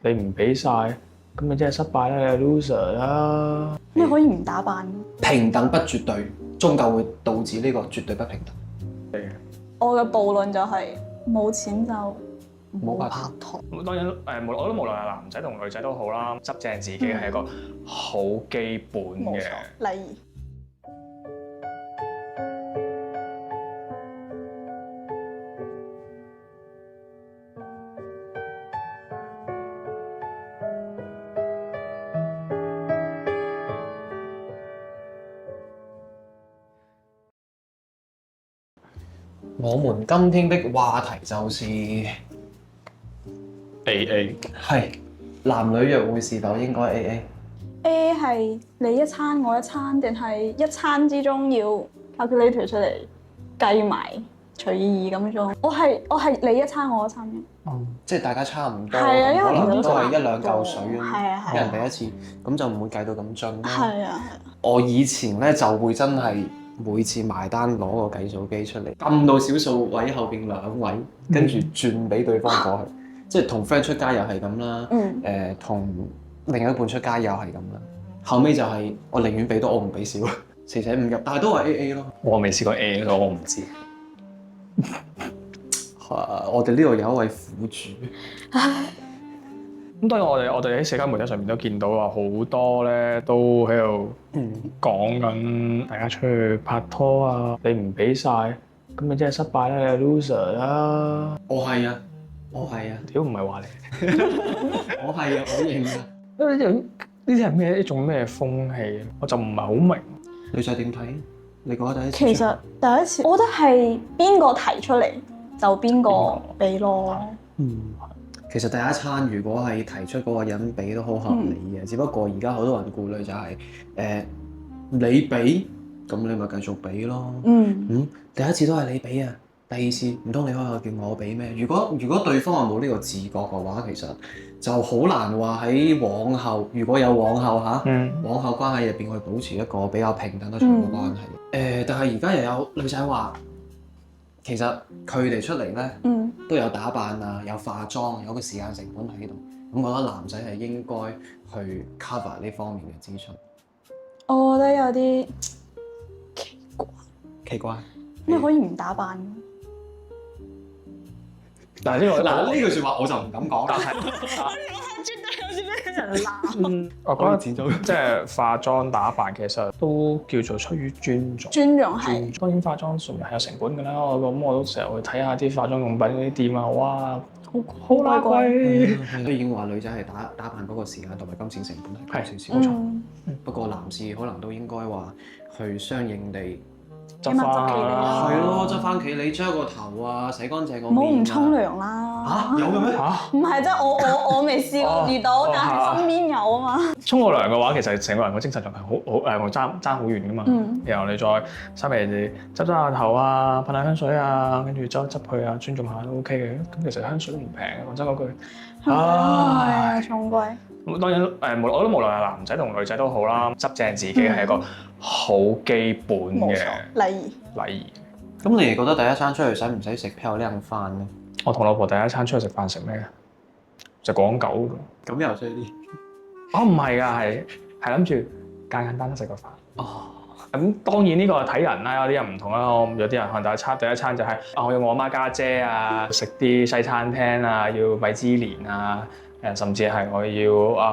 你唔俾晒，咁你真係失敗啦，你係 loser 啦。咩可以唔打扮？平等不絕對，終究會導致呢個絕對不平等。我嘅暴論就係冇錢就唔好冇拍拍拖。咁當然我覺得無論係男仔同女仔都好啦，執正自己係一個好基本嘅。冇錯，禮儀。我們今天的話題就是 AA 係男女約會是否應該 AA？ A 係你一餐我一餐，定係一餐之中要 calculator 出嚟計埋隨意咁樣？我係你一餐我一餐嘅。即係大家差唔多，係啊因為可能都其實係一兩嚿水係啊係啊一人俾一次，咁就唔會計到咁盡啦。係啊我以前咧就會真係每次埋單攞個計數機出嚟，撳到小數位後邊兩位，跟住轉俾對方過去，即係同 friend 出街又係咁啦，同另一半出街又係咁啦。後尾就係我寧願俾多，我唔俾少，四捨五入，但係都係 AA 咯。我未試過 AA，所以我唔知。我哋呢度有一位苦主。咁當然我哋喺社交媒體上面都見到話好多咧都喺度講緊大家出去拍拖啊，你唔俾晒，咁你真係失敗啦，你係 loser 啦。我係啊，屌唔係話你，我係啊，我認啊。呢啲係咩一種咩風氣？我就唔係好明。女仔點睇？你覺得第一次？其實第一次，我覺得係邊個提出嚟就邊個俾咯。其實第一餐如果係提出嗰個人俾都好合理嘅，只不過而家好多人顧慮就係、你俾，咁你咪繼續俾咯。第一次都係你俾啊，第二次唔通你開口叫我俾咩？如果對方係冇呢個自覺嘅話，其實就好難話喺往後，如果有往後往後關係入邊去保持一個比較平等得長嘅關係。但係而家又有女仔話，其實佢哋出嚟咧，都有打扮啊，有化妝，有個時間成本喺度。咁我覺得男仔係應該去 cover 呢方面嘅支出。我覺得有啲奇怪，咩可以唔打扮？但係呢個呢句説話我就唔敢講啦。絕對有啲俾人鬧。我覺得即係化妝打扮其實都叫做出於尊重。尊重係。當然化妝上面係有成本㗎啦。我都成日去睇下啲化妝用品嗰啲店啊，哇，好貴。都已經話女仔係打扮嗰個時間同埋金錢成本係高少少。不過男士可能都應該話去相應地執翻啊，係咯，執翻企理，將個頭啊洗乾淨個面啊。唔好唔沖涼啦！有嘅咩？唔係，即係我未試過遇到，但係身邊有啊嘛。沖個涼嘅話，其實成個人個精神狀態好爭好遠㗎嘛。然後你再稍微執下頭啊，噴下香水啊，跟住執佢啊，尊重下都 OK 嘅。咁其實香水都唔平嘅，講真嗰句。係啊，重貴。咁當然我覺得無論係男仔同女仔都好啦，執正自己係一個好基本嘅禮儀。咁你哋覺得第一餐出去使唔使食漂亮飯咧？我同老婆第一餐出去食飯食咩？就講究㗎。咁又衰啲。唔係㗎，係諗住簡單食個飯。咁當然呢個係睇人啦，有啲人唔同啦。有啲人可能第一餐就係我要我媽家姐啊，食啲西餐廳啊，要米芝蓮啊。甚至係我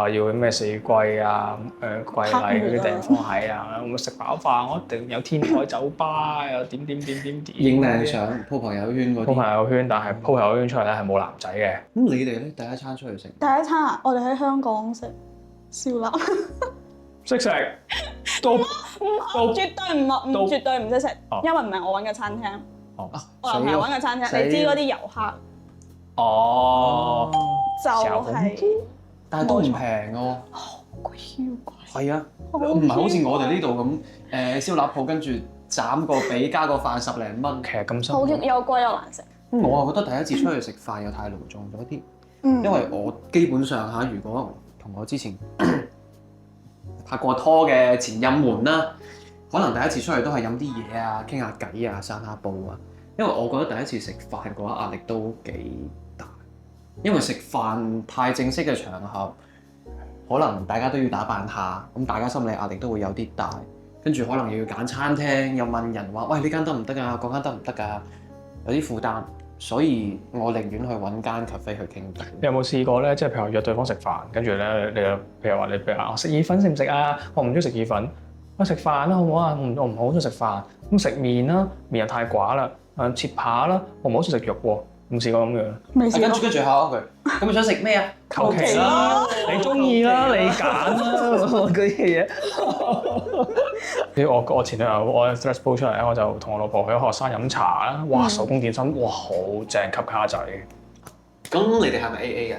要咩四季啊、貴麗嗰啲地方係啊，我食飽飯我一定有天台酒吧又點影靚相 po 朋友圈嗰啲。po 朋友圈，但係 po 朋友圈出嚟咧係冇男仔嘅。咁你哋咧第一餐出去食？第一餐啊，我哋喺香港食燒臘。識食都絕對唔識食，因為唔係我揾嘅餐廳。我又唔係揾嘅餐廳，你知嗰啲遊客。就係，但係都唔平喎。好貴。係啊，唔係好似我哋呢度咁，燒臘鋪跟住斬個髀加個飯10零蚊。其實咁辛苦。好又貴又難食。我啊覺得第一次出去食飯又太隆重咗啲，因為我基本上如果同我之前拍過拖嘅前任們啦，可能第一次出去都係飲啲嘢啊，傾下偈啊，散下步啊。因為我覺得第一次食飯嘅話壓力都幾大。因為食飯太正式嘅場合，可能大家都要打扮下，咁大家心理壓力都會有啲大，跟住可能又要揀餐廳，又問人話，喂，呢間得唔得啊？嗰間得唔得啊？有啲負擔，所以我寧願去揾間 cafe 去傾偈。你有冇試過咧？即係譬如約對方食飯，跟住咧你又譬如話我食意粉食唔食啊？我唔中意食意粉，我食飯啦好唔好啊？我唔好中意食飯，咁食麵啦，麵又太寡啦，切扒啦，我唔好中意食肉喎。唔試過咁樣，未試過。跟住考佢，咁你想食咩啊？求其啦，你中意啦，你揀啦嗰啲嘢。我前兩日我 stress 煲出嚟咧，我就同我老婆去學生飲茶啦。哇，手工點心，哇，好正，級卡仔。咁你哋係咪 AA 嘅？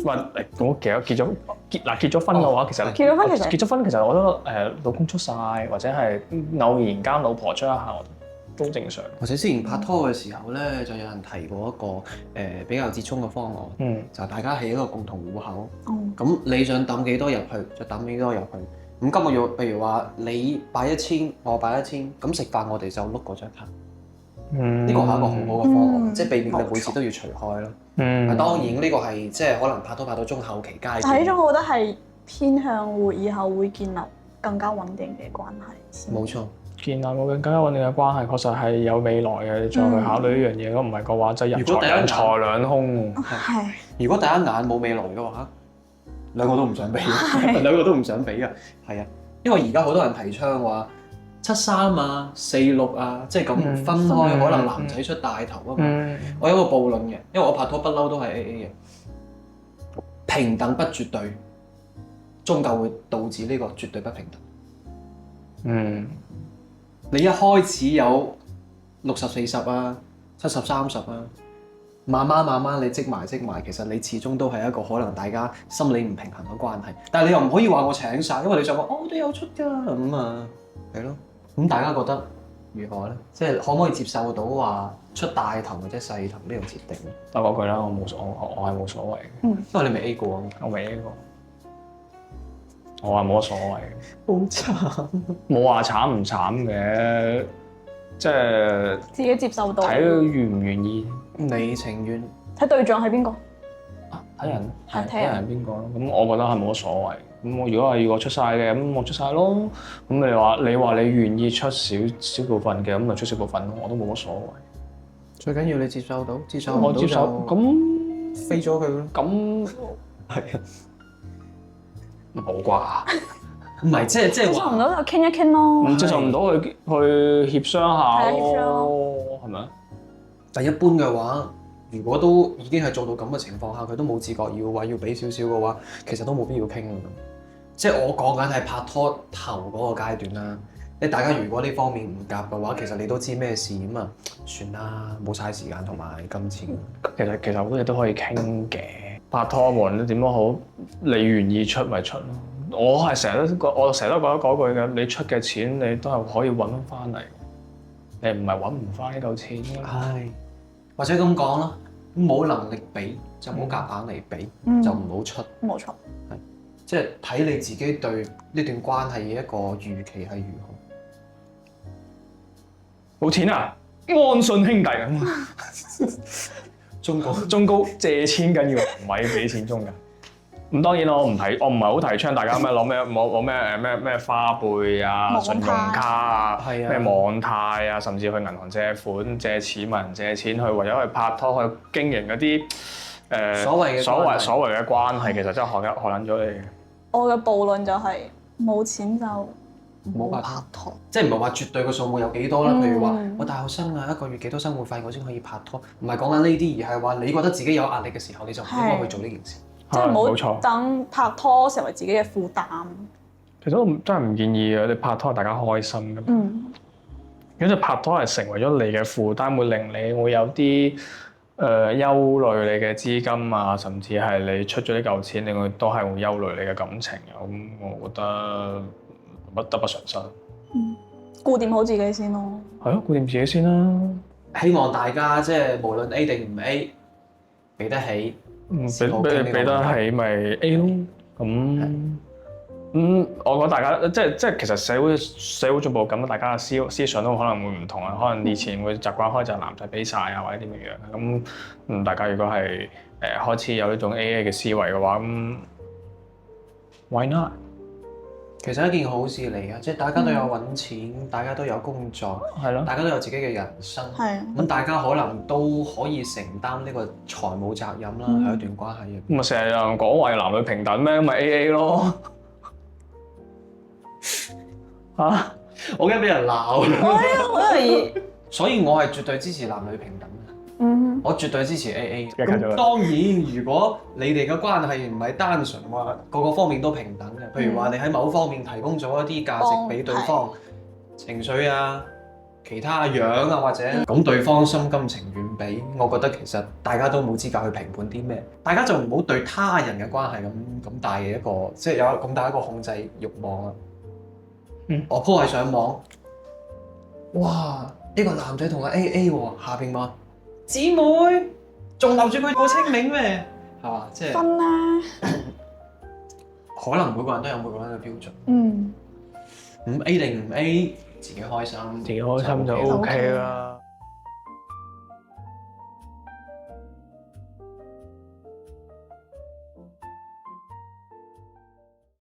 喂，咁結咗婚嘅話，其實結咗婚其實我覺得老公出晒，或者係偶然間老婆出一下，都正常。或者之前拍拖嘅時候咧，就有人提過一個比較折衷嘅方案，就係大家起一個共同戶口。咁你想抌幾多入去，就抌幾多入去。咁今個月譬如話你擺1000，我擺1000，咁食飯我哋就碌嗰張卡。呢個係一個好好嘅方案，即係避免你每次都要除開咯。當然呢個係即係可能拍到中後期階段。但係呢種我覺得係偏向以後會建立更加穩定嘅關係。冇錯。建立個更加穩定嘅關係，確實係有未來嘅。你再去考慮呢樣嘢，如果唔係嘅話，就人財兩空。係。如果第一眼冇未來嘅話，兩個都唔想俾，兩個都唔想俾㗎。係啊，因為而家好多人提倡話7-3啊、4-6啊，即係咁分開，可能男仔出大頭啊嘛。我有個暴論嘅，因為我拍拖不嬲都係 AA 嘅，平等不絕對，終究會導致呢個絕對不平等。你一開始有60-40啊、70-30啊，慢慢你積埋，其實你始終都係一個可能大家心理唔平衡嘅關係。但係你又唔可以話我請晒，因為你想話我都有出㗎咁啊，係咯。咁大家覺得如何咧？即係可唔可以接受到話出大頭或者細頭呢種設定？得嗰句啦，我係冇所謂嘅。因為你未 A 過啊嘛，我未 A 過。我話冇乜所謂，好慘，冇話慘唔慘嘅，即係自己接受到，睇佢願唔願意，你情願睇對象係邊個？睇人，睇人係邊個咯？咁我覺得係冇乜所謂。咁我如果係要我出晒嘅，咁我出晒咯。咁你話你願意出少部分嘅，咁咪出少部分咯，我都冇乜所謂。最緊要你接受到，接受唔到就咁飛咗佢咯。咁係啊。冇啩，唔係即係接受唔到就傾一傾咯。接受唔到去協商下咯，係咪啊？但一般嘅話，如果都已經係做到咁嘅情況下，佢都冇自覺要俾少少嘅話，其實都冇必要傾㗎。即係我講緊係拍拖頭嗰個階段啦。即係大家如果呢方面唔夾嘅話，其實你都知咩事咁啊，算啦，冇嘥時間同埋金錢。其實好多嘢都可以傾嘅。拍拖無論點都好，你願意出咪出咯。我成日都覺得嗰句嘅，你出嘅錢你都係可以揾翻嚟，你唔係揾唔翻呢嚿錢嘅。係，或者咁講啦，冇能力俾就冇夾硬嚟俾，就唔好出。冇錯。係，即係睇你自己對呢段關係嘅一個預期係如何。冇錢啊，安信兄弟咁。中高借錢緊要，唔係俾錢中㗎。咁當然我唔係好提倡大家攞咩花唄啊、信用卡啊、咩網貸啊，甚至去銀行借款、借錢問人借錢去為咗去拍拖去經營嗰啲所謂嘅關係，其實真係學撚咗你。我嘅暴論就係冇錢就冇拍拖，即係唔係話絕對嘅數目有幾多啦？譬如話我大學生啊，一個月幾多生活費我先可以拍拖？唔係講緊呢啲，而係話你覺得自己有壓力嘅時候，你就唔應該去做呢件事。即係唔好等拍拖成為自己嘅負擔。其實我真係唔建議嘅，你拍拖係大家開心嘅。如果你拍拖係成為咗你嘅負擔，會令你會有啲憂慮你嘅資金啊，甚至係你出咗呢嚿錢，你會都係會憂慮你嘅感情啊。咁我覺得得不償失。顧掂好自己先咯。係咯，顧掂自己先啦。希望大家即係無論 A 定唔 A，俾得起，俾得起咪 A 咯。咁我覺得大家即係其實社會進步咁，大家嘅思想都可能會唔同啊。可能以前會習慣開就係男仔俾晒啊，或者點樣樣咁。大家如果係開始有呢種 AA 嘅思維嘅話，咁 why not？其實一件好事嚟嘅，即係大家都有揾錢，大家都有工作，係咯，大家都有自己嘅人生，咁大家可能都可以承擔呢個財務責任啦，喺一段關係入邊。咁咪成日有人講話男女平等咩？咪 AA 咯。嚇！我驚俾人鬧。好容易。所以我係絕對支持男女平等嘅。我絕對支持 AA。咁當然，如果你哋嘅關係唔係單純話各個方面都平等嘅，譬如話你喺某方面提供咗一啲價值俾對方，情緒啊、其他樣啊，或者咁對方心甘情願俾，我覺得其實大家都冇資格去評判啲咩，大家就唔好對他人嘅關係咁大嘅一個，即係有咁大一個控制慾望啊。我 po 喺上網，哇！呢個男仔同我 AA 喎，下邊話姊妹仲留住佢過清明咩？係嘛？即係分啦。可能每個人都有每個人嘅標準。咁 A 定唔 A，自己開心，自己開心就 OK 啦。